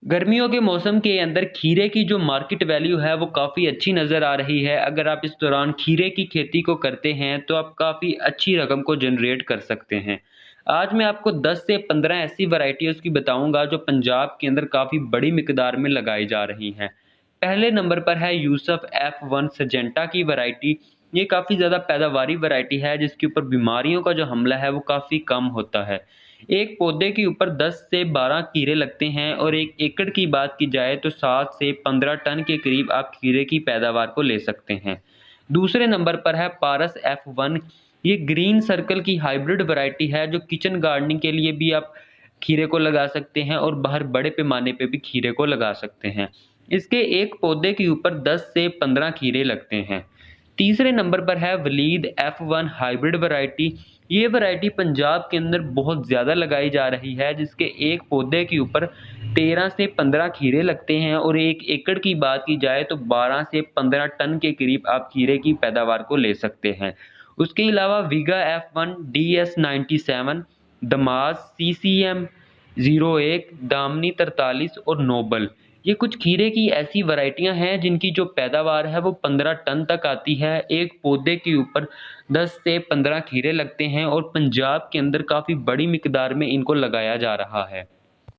गर्मियों के मौसम के अंदर खीरे की जो मार्केट वैल्यू है वो काफ़ी अच्छी नज़र आ रही है। अगर आप इस दौरान खीरे की खेती को करते हैं तो आप काफ़ी अच्छी रकम को जनरेट कर सकते हैं। आज मैं आपको 10 से 15 ऐसी वैराइटीज़ की बताऊंगा जो पंजाब के अंदर काफ़ी बड़ी मिकदार में लगाई जा रही हैं। पहले नंबर पर है यूसुफ F1 सजेंटा की वैरायटी। ये काफ़ी ज़्यादा पैदावारी वैरायटी है जिसके ऊपर बीमारियों का जो हमला है वो काफ़ी कम होता है। एक पौधे के ऊपर 10 से 12 खीरे लगते हैं और 1 एकड़ की बात की जाए तो 7 से 15 टन के करीब आप खीरे की पैदावार को ले सकते हैं। दूसरे नंबर पर है पारस F1। ये ग्रीन सर्कल की हाइब्रिड वैरायटी है जो किचन गार्डनिंग के लिए भी आप खीरे को लगा सकते हैं और बाहर बड़े पैमाने पे भी खीरे को लगा सकते हैं। इसके एक पौधे के ऊपर 10 से 15 खीरे लगते हैं। तीसरे नंबर पर है वलीद F1 हाइब्रिड वैरायटी। ये वैरायटी पंजाब के अंदर बहुत ज़्यादा लगाई जा रही है जिसके एक पौधे के ऊपर 13 से 15 खीरे लगते हैं और 1 एकड़ की बात की जाए तो 12 से 15 टन के करीब आप खीरे की पैदावार को ले सकते हैं। उसके अलावा वीगा F1, DS97, दमास, CCM 01, दामनी 43 और नोबल। ये कुछ खीरे की ऐसी वैराइटियाँ हैं जिनकी जो पैदावार है वो 15 टन तक आती है। एक पौधे के ऊपर 10 से 15 खीरे लगते हैं और पंजाब के अंदर काफ़ी बड़ी मिकदार में इनको लगाया जा रहा है।